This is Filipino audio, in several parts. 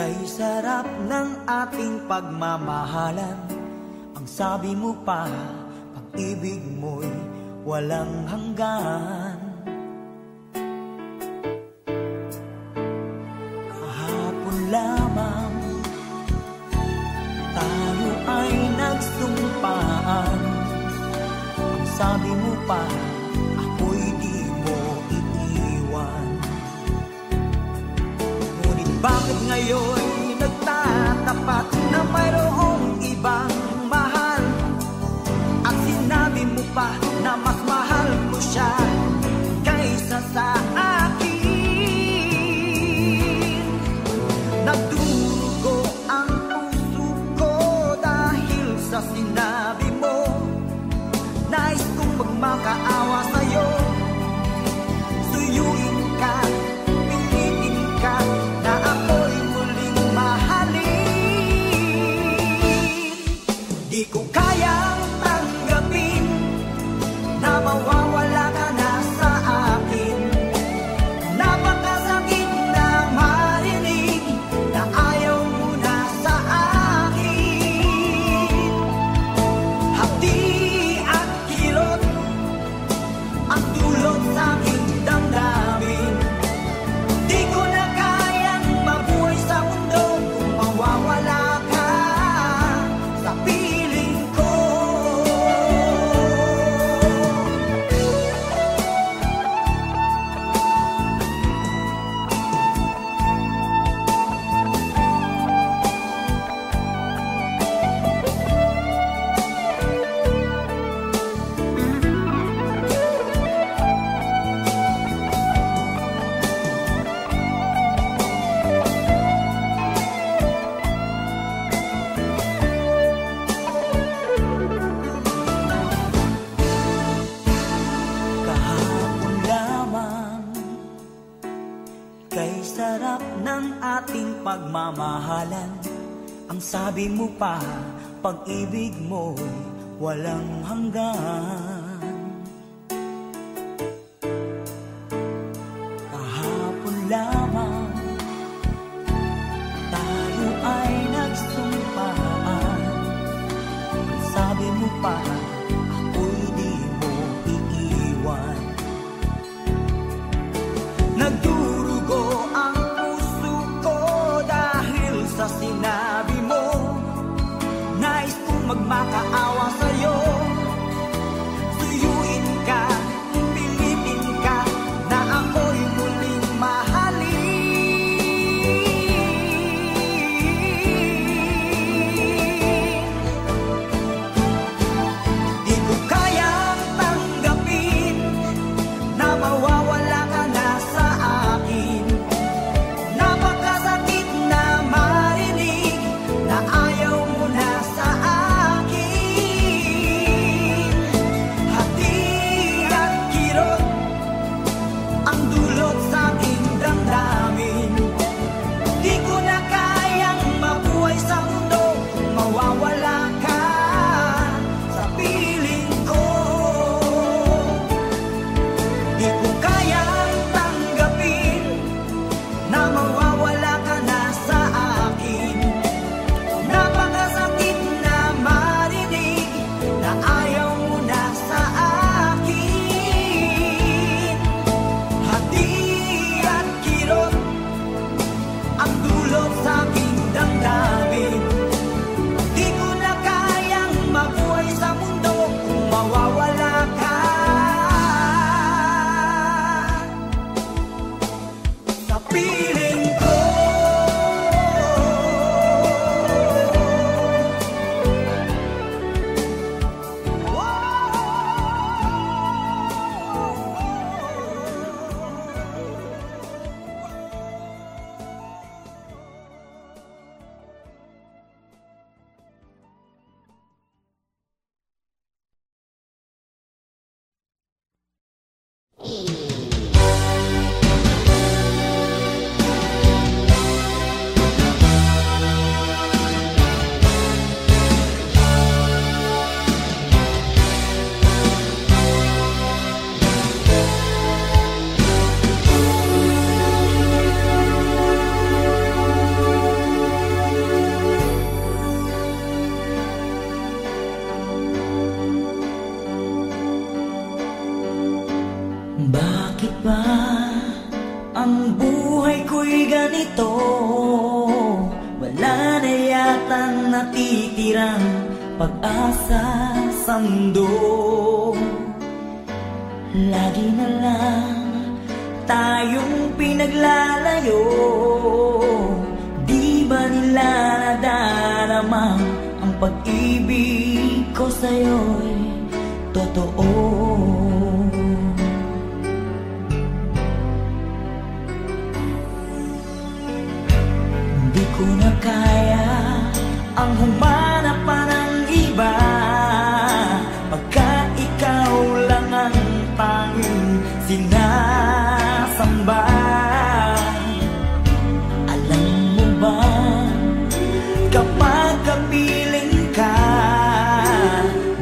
Kay sarap ng ating pagmamahalan. Ang sabi mo pa, pag-ibig mo'y walang hanggan. Kahapon lamang tayo ay nagsumpaan. Ang sabi mo pa, ako'y di mo iiwan. Ngunit bakit ngayon nagtatapat na mayroong ibang mahal? At sinabi mo pa na mas mahal mo siya kaysa sa akin. Nagdurugo ang puso ko dahil sa sinabi mo. Nais kong magmakaawa sa'yo, suyuin ka, pilitin ka, na ako'y muling mahalin. Di ko kayang tanggapin na mawawala ka na sa akin. Napakasakit na marinig na ayaw mo na sa akin. Hapdi at kilot ang dulot sa aking damdamin. Di ko na kayang mabuhay sa mundo kung mawawala ka sa piling ko. Kahapon lamang, kay sarap ng ating pagmamahalan. Ang sabi mo pa, pag-ibig mo'y walang hanggan. Kahapon lamang tayo ay nagsumpaan. Ang sabi mo pa, ako'y di mo iiwan. Nagdurugo ang puso ko dahil sa sinabi mo. Nais kong magmakaawa sa'yo, suyuin ka, pilitin ka, na ako'y muling mahalin. yatang natitirang pag-asa sa mundo. Lagi na lang tayong pinaglalayo. Di ba nila nadarama ang pag-ibig ko sa'yo'y totoo? Di ko na kaya ang humanap pa ng iba, pagka ikaw lang ang tanging sinasamba. Alam mo ba, kapag kapiling ka,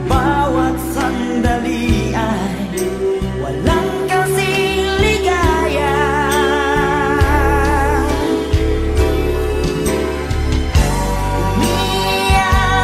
bawat sandali ay walang kasing ligaya. Umiyak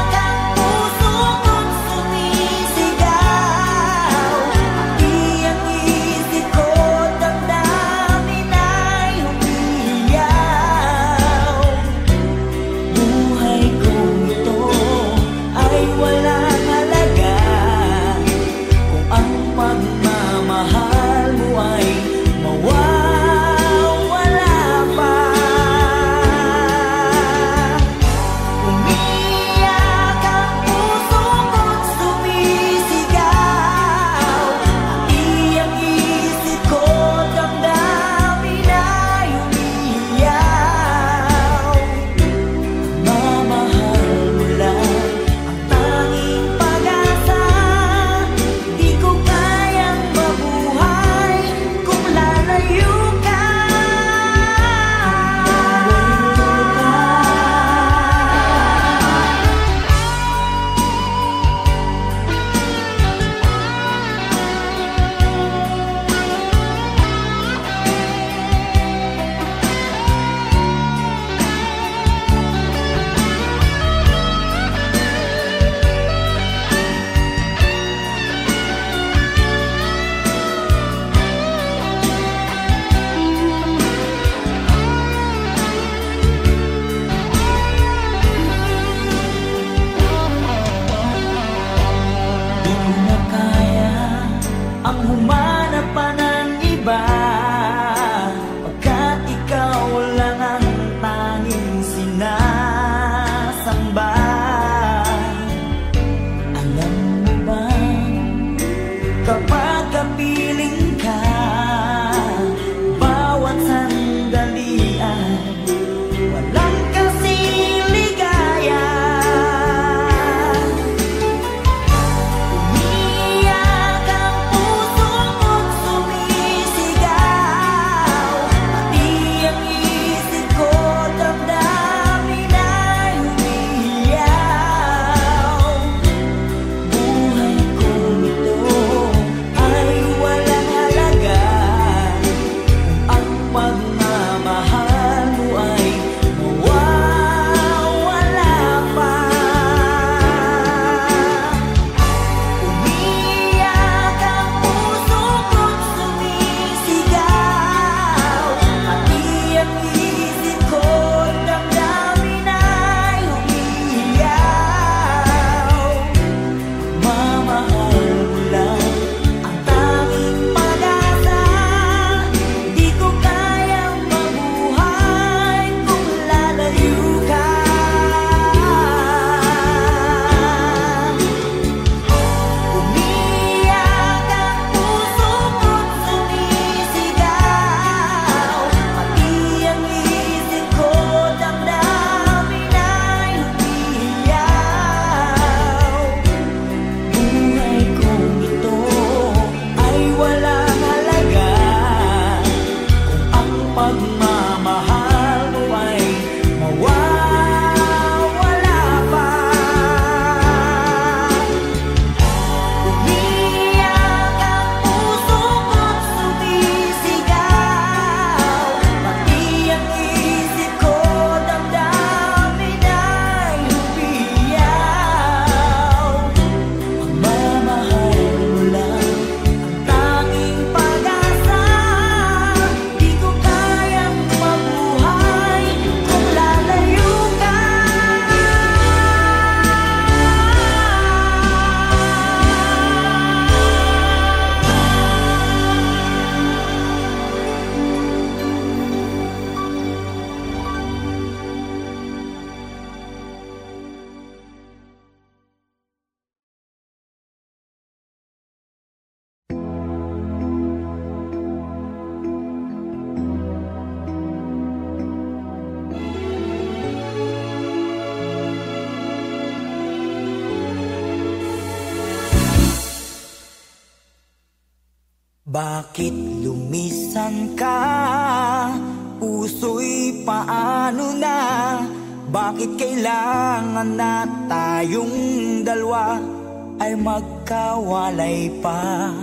Bakit lumisan ka? Puso'y paano na? Bakit kailangan na tayong dalawa ay magkawalay pa?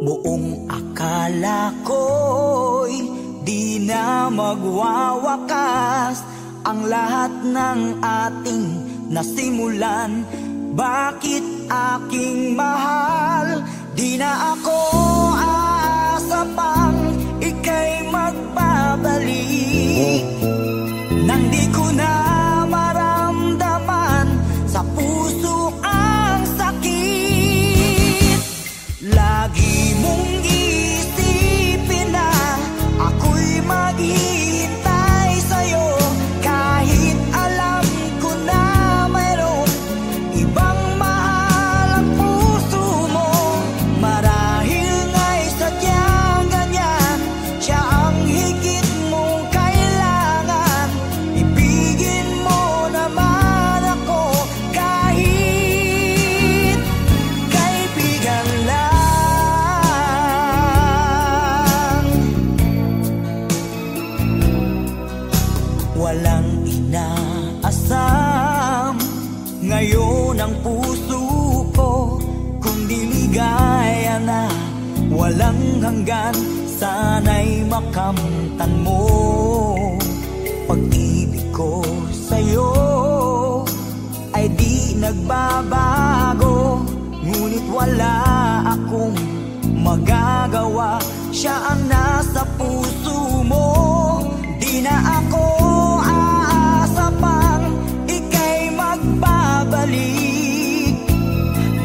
Buong akala ko'y di na magwawakas ang lahat ng ating nasimulan. Bakit aking mahal? Di na ako aasa pang ika'y magbabalik, nang di ko na maramdaman sa puso ang sakit. Lagi mong isipin na ako'y maghihintay sa'yo, kahit alam ko na mayroong ibang mahal ang puso mo. Marahil nga'y sadyang ganyan, siya ang higit mong kailangan. Ibigin mo naman ako kahit kaibigan lang. Walang inaasam ngayon ang puso ko, kundi ligaya na walang hanggan. Sana'y makamtan mo pag-ibig ko sa'yo ay di nagbabago, ngunit wala akong magagawa. Siya ang nasa puso mo. Di na ako aasa pang ika'y magbabalik,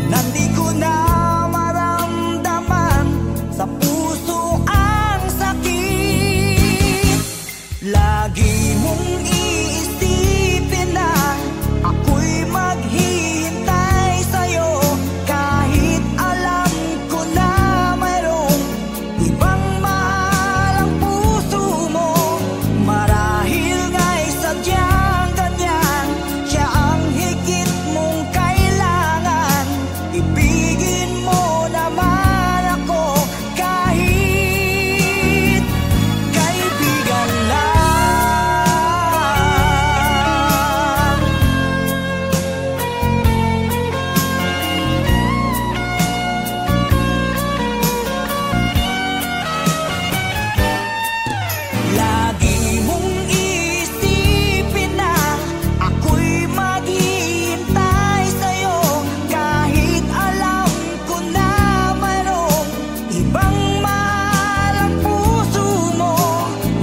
nandi ko na maramdaman sa puso ang sakit. Lagi mong iisipin na ako'y maghihintay sa'yo, kahit alam ko na mayroong ibang mahal ang puso mo. Marahil nga'y sadyang ganyan, siya ang higit mong kailangan. Ibigin mo naman ako kahit kaibigan lang. Lagi mong isipin na ako'y maghihintay sa'yo, kahit alam ko na mayroong ibang mahal ang puso mo.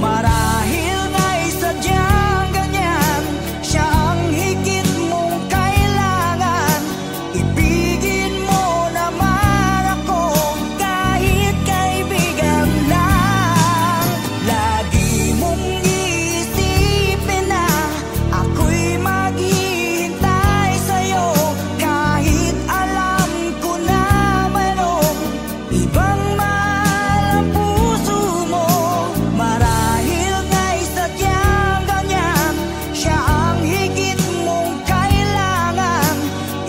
Marahil nga'y sadyang ganyan, siya ang higit mong kailangan. Ibigin mo naman ako kahit kaibigan lang. Lagi mong isipin na ako'y maghihintay sa'yo, kahit alam ko na mayroong ibang mahal ang puso mo. Marahil nga'y sadyang ganyan, siya ang higit mong kailangan.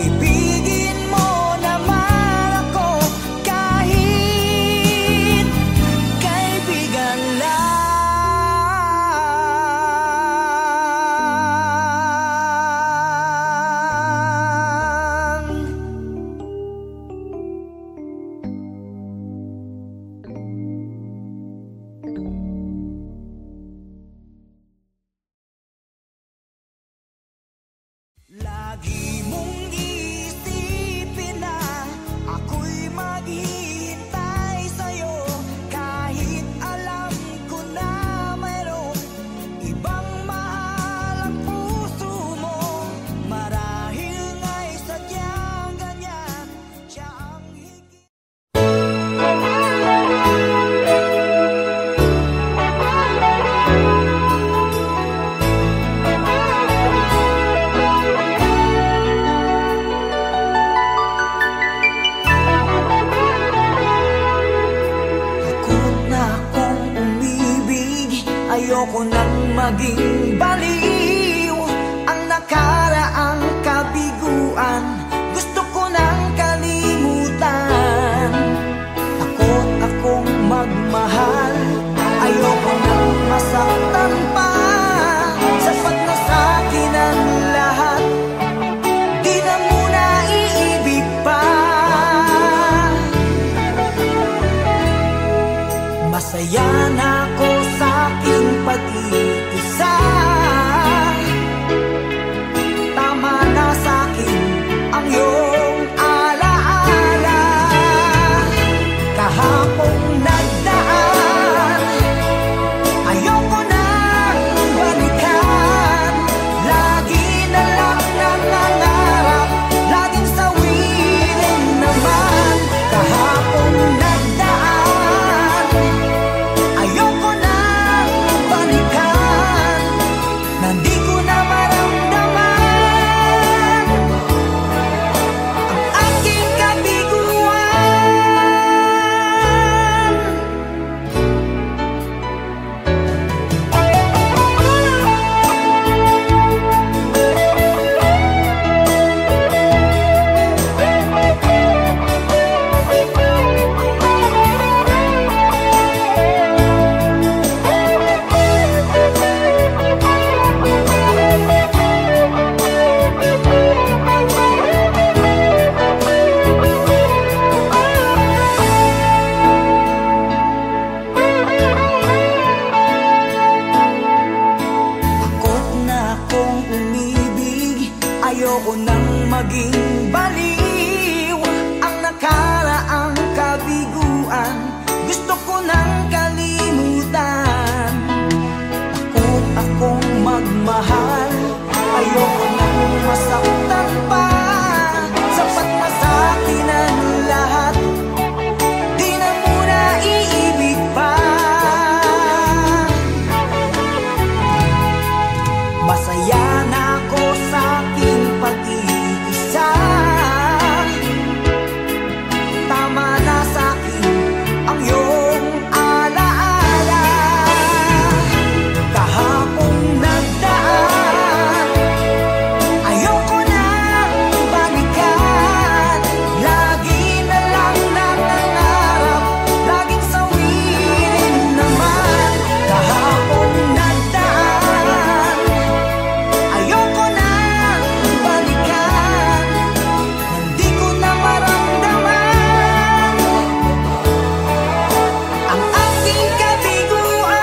Ibigin mo naman ako kahit kaibigan lang. Lagi mong isipin na ako'y maghihintay sa'yo, kahit alam ko na mayroong ibang mahal ang puso mo. Marahil nga'y sadyang ganyan, siya ang higit. Takot na akong umibig, ayoko nang maging baliw. Ang nakaraang kabiguan, gusto ko nang kalimutan. Takot Ayoko nang maging baliw ang nakaraang kabiguan. Gusto ko nang kalimutan. Takot akong magmahal. Ayoko nang masaktan pa. Sapat na sa'kin ang lahat. Di na muna iibig pa. Masaya na ako sa aking pag-iisa. Tama na sa'kin ang iyong alaala. Kahapong nagdaan, ayoko nang balikan. Lagi na lang nangangarap, laging sawirin naman. Kahapong nagdaan, ayoko nang balikan. Hindi ko na maramdaman ang aking kabiguan.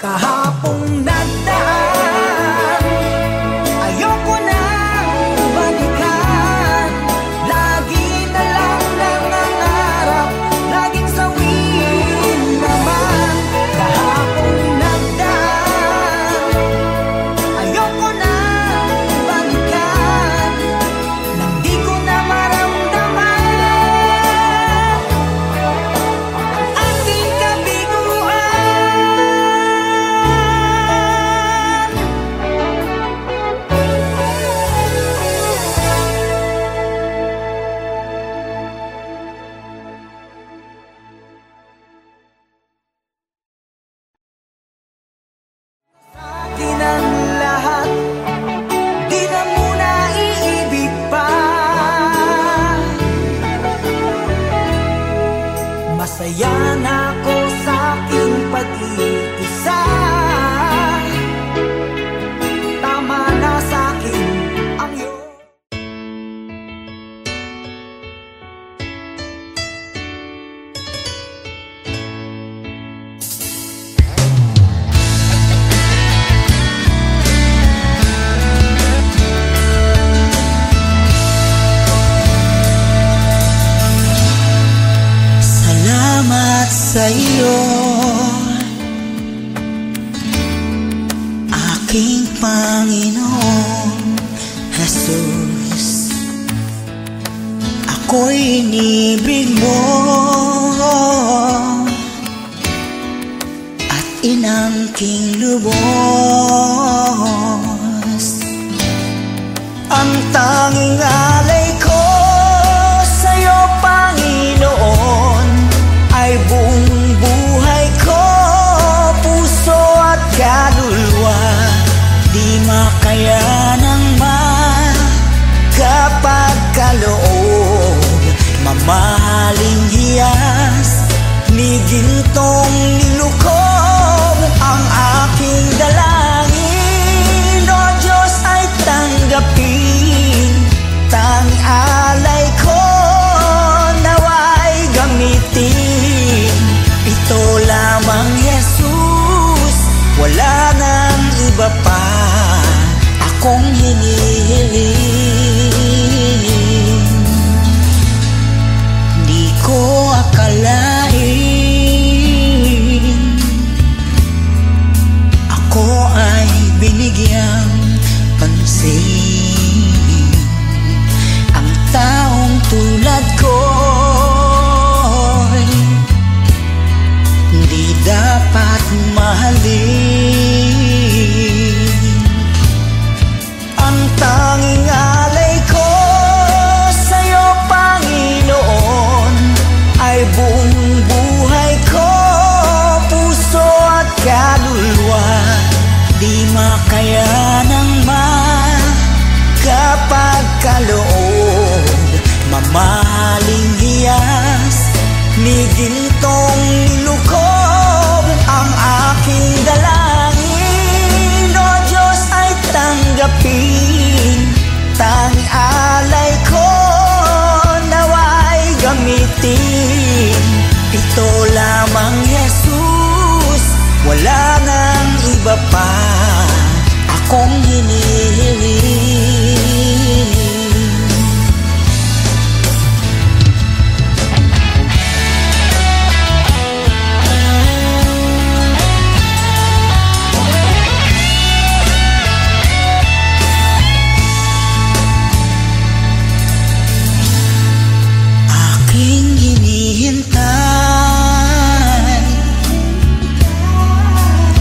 Kahapong nagdaan, ayoko nang balikan. Lagi na lang nangangarap, laging sawirin naman. Kahapong nagdaan, ayoko nang balikan. Nang di ko na maramdaman ang aking kabiguan. Sa'kin ang lahat, di na muna iibig pa. Masaya na ako sa aking pag-iisa. Tama na sa'kin ang iyong Salamat sa iyo, aking Panginoong Jesus. Ako'y inibig mo at inangking lubos. Ang tanging alay ko sa'yo, Panginoon, ay buong buhay ko, puso at kaluluwa. Di makayanang makapagkaloob, mamahaling hiyas ni gintong nilukob. Ang aking dalangin, O Diyos, ay tanggapin. Tanging alay ko nawa'y gamitin. Ito lamang, Jesus, wala nang iba pa akong hinihiling. Di ko akalain ako ay binigyang pansin. Ang taong tulad ko'y di dapat mahalin. Ang tanging alay ko sa'yo, Panginoon, ay buong buhay ko, puso at kaluluwa. Di makayanang makapagkaloob, mamahaling hiyas ni gintong nilukob. Ang aking dalangin, O Diyos, ay tanggapin. Tanging alay ko nawa'y gamitin. Ito lamang, Jesus, wala nang iba pa akong hinihiling. Aking hinihintay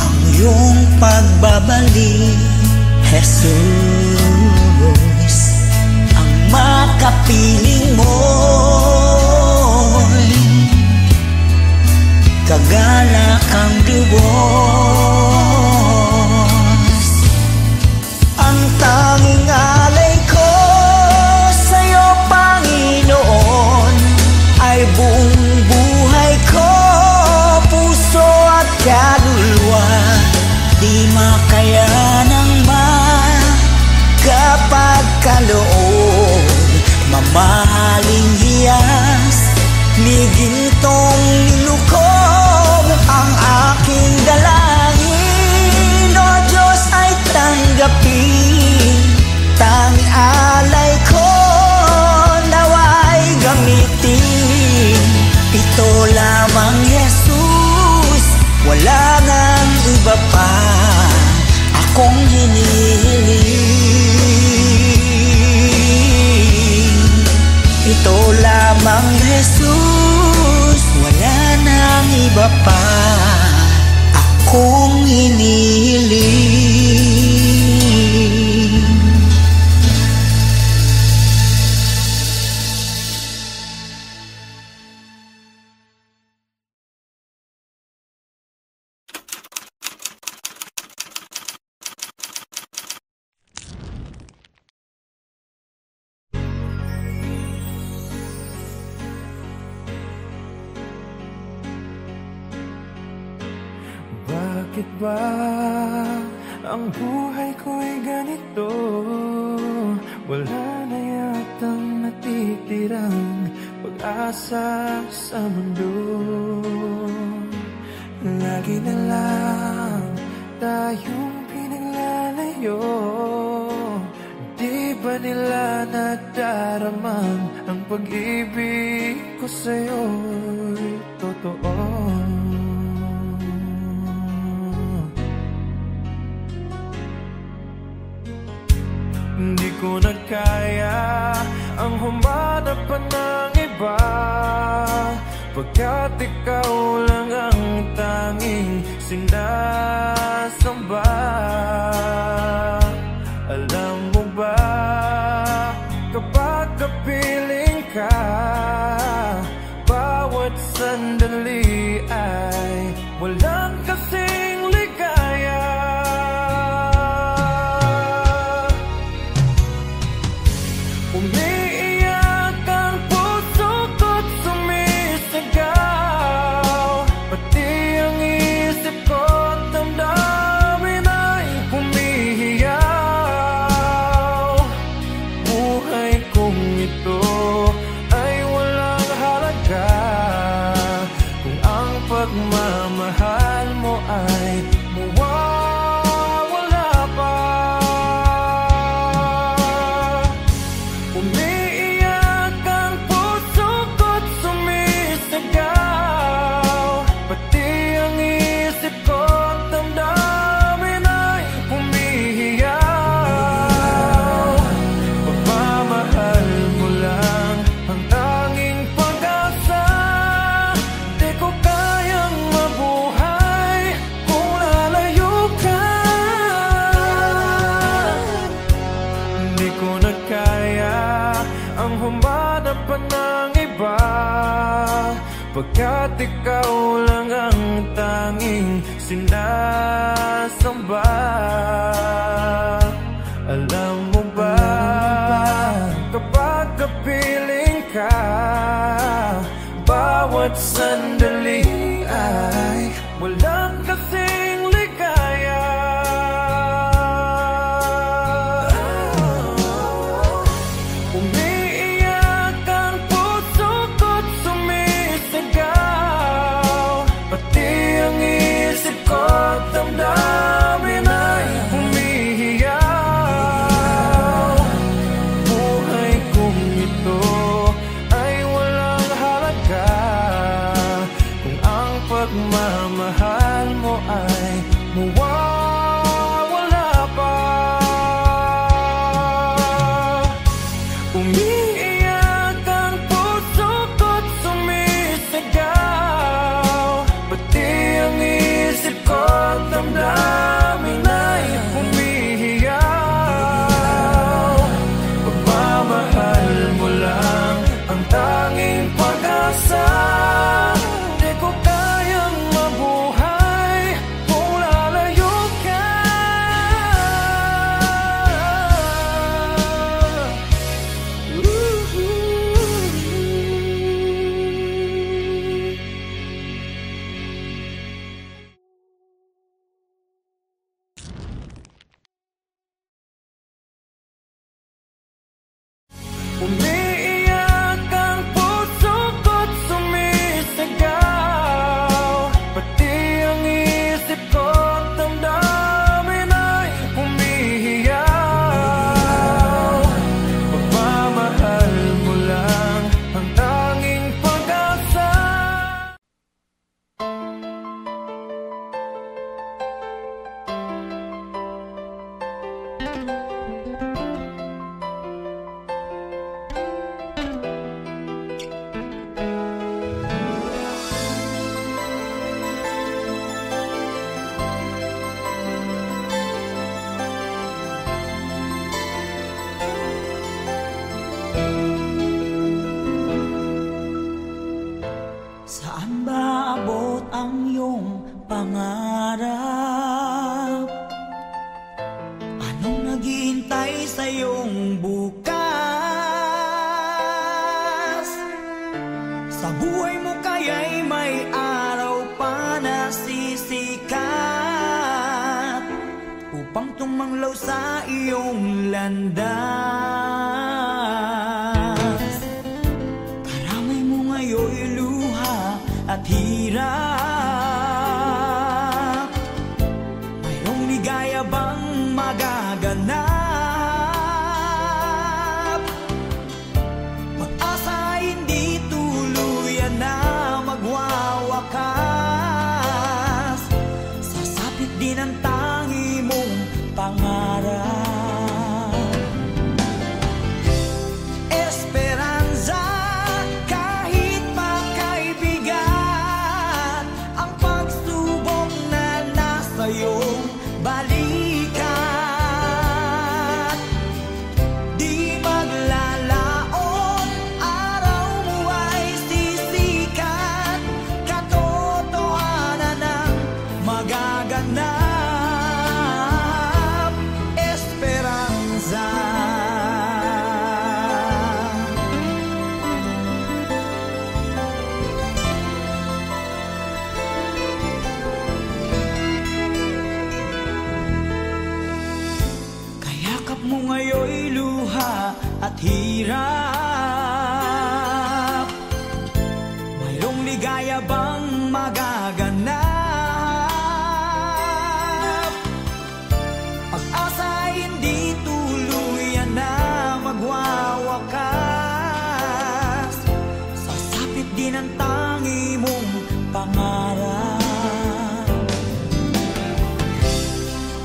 ang iyong pagbabalik, Jesus. Ang makapiling mo'y kagalakang Diyos. Ang tanging alay ko sa'yo, Panginoon, ay buong buhay ko, puso at kaluluwa. Di makayanang kapag kaloob, mamahaling hiyas, ni gintong nilukob ang aking dalangin. O Diyos ay tanggapin, tanging alay ko nawa'y gamitin. Ito lamang, Jesus, wala nang iba pa akong hinihiling. Ito lamang, Jesus, wala nang iba pa akong hinihiling. Bakit ba ang buhay ko'y ganito? Wala na yatang natitirang pag-asa sa mundo. Lagi na lang tayong pinaglalayo. Di ba nila nadaramang ang pag-ibig ko sa'yo'y totoo? Hindi ko na kaya ang humanap pa ng iba, pagkat ikaw lang ang tanging sinasamba. Alam mo ba, kapag kapiling ka, bawat sandali ay walang kasing ligaya. Umiiyak ang puso ko't sumisigaw, pati ang isip ko't damdamin ay humihiyaw. Buhay kong ito ay walang halaga kung ang pagmamahal mo ay mawawala pa. Umiiyak ang puso ko't sumisigaw, pati ang isip ko't damdamin ay humihiyaw. Pagmamahal mo lang ang tanging pag-asa, di ko kayang mabuhay kung lalayo ka. Hindi ko na kaya ang humanap pa ng iba, pagkat ikaw lang ang tanging sinasamba. Alam mo ba, kapag kapiling ka, bawat sandali ay walang kasing ligaya. Umiiyak ang puso ko't sumisigaw, pati ang isip ko't damdamin pagmamahal mo ay mawawala pa. Umiiyak ang puso ko't sumisigaw, pati ang isip ko't damdamin ay humihiyaw. Pagmamahal mo lang ang tanging pag-asa, di ko kayang mabuhay kung lalayo ka. Umiiyak ang puso ko't sumisigaw, pati ang isip ko't damdamin ay humihiyaw. Pagmamahal mo lang ang tanging pag-asa. Saan ba abot ang iyong pangarap? Anong naghihintay sa iyong bukas? Sa buhay mo kaya'y may araw pa na sisikat upang tumanglaw sa iyong landas. Karamay mo ngayon'y luha at hirap, mayroong ligaya bang magaganap? Pag-asa hindi tuluyan na magwawakas, sasapit din ang tangi mong pangarap. Esperanza, kahit makaibigan, ang pagsubok na nasa iyong balikat. Di maglalaon, araw mo ay sisikat, katotohanan ang magaganap. Esperanza. Kayakap mo ngayon'y luha at hirap, mayroong ligaya bang magaganap? Pag-asa hindi tuluyan na magwawakas, sasapit din ang tangi mong pangarap.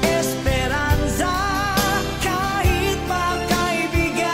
Esperanza, kahit makaibigan,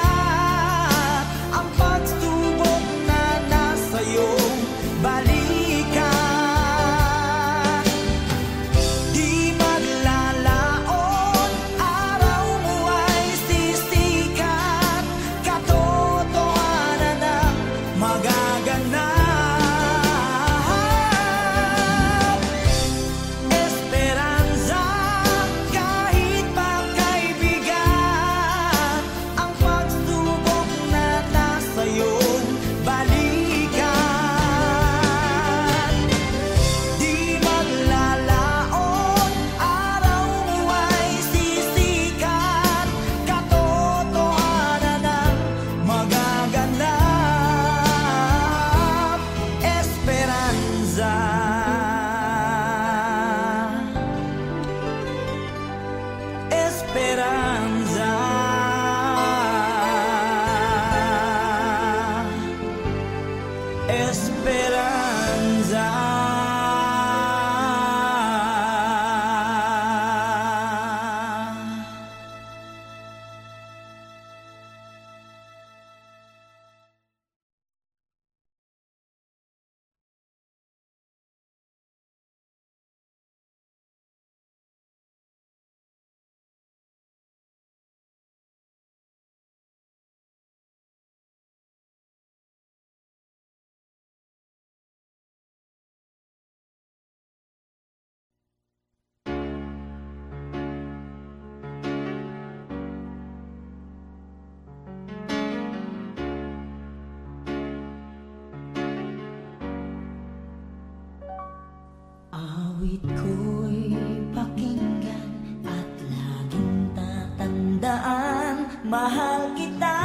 Awit ko'y pakinggan at laging tatandaan, mahal kita,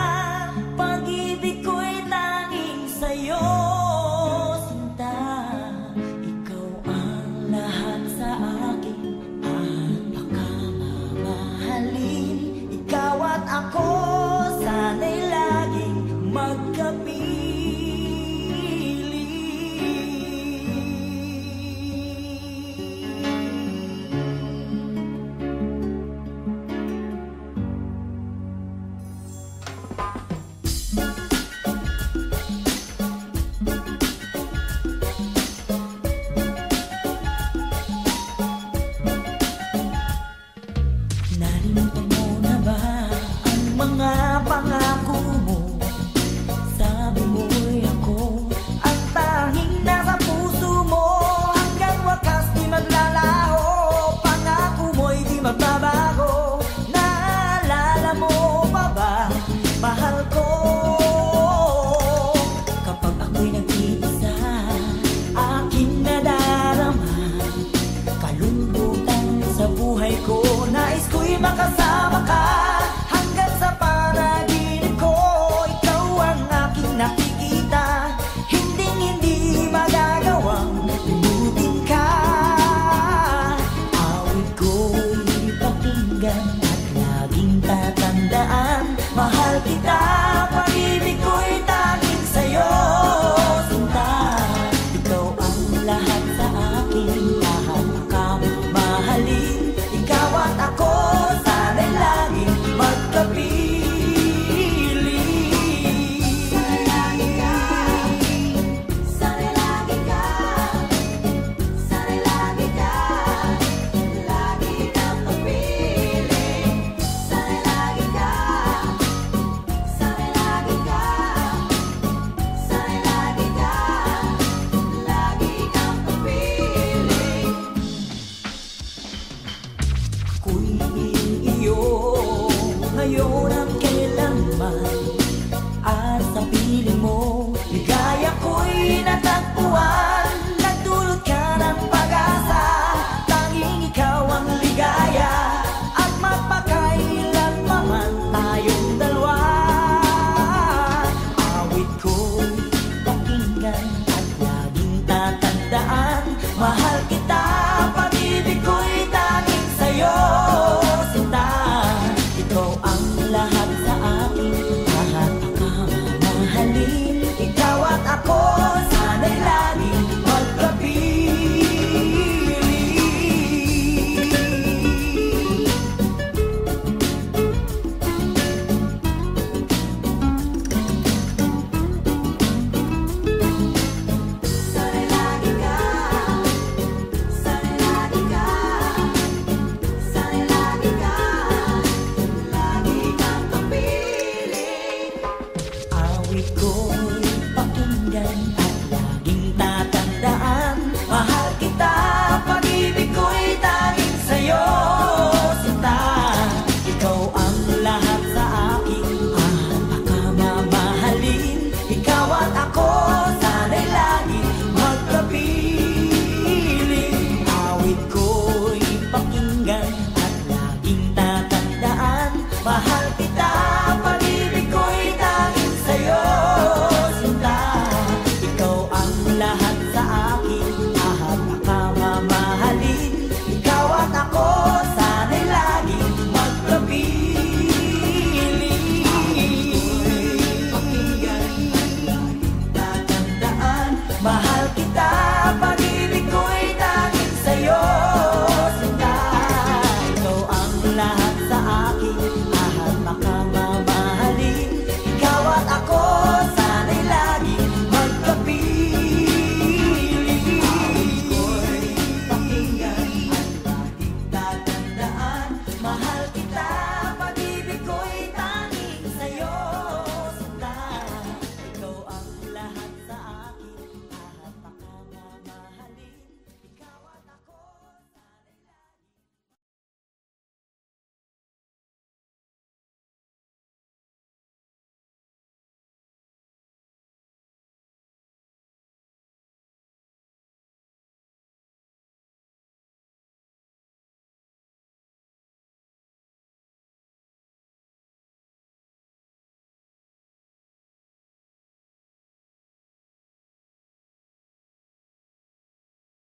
pag-ibig ko'y tanging sa'yo, sinta. Ikaw ang lahat sa akin at pakamamahalin. Ikaw at ako, sana'y laging magkapit. Nalimutan mo na ba ang mga pangako mo? Sabi mo'y ako ang tanging nasa puso mo. Hanggang wakas di maglalaho, pangako mo'y di magbabago. Naalala mo pa ba, mahal ko? Kapag ako'y nag-iisa, aking nadarama kalungkutan sa buhay ko. Nais ko'y makasama ka hanggang sa panaginip ko. Ikaw ang aking nakikita, hinding-hindi magagawang limutin ka. Awit ko'y pakinggan at laging tatandaan, mahal kita.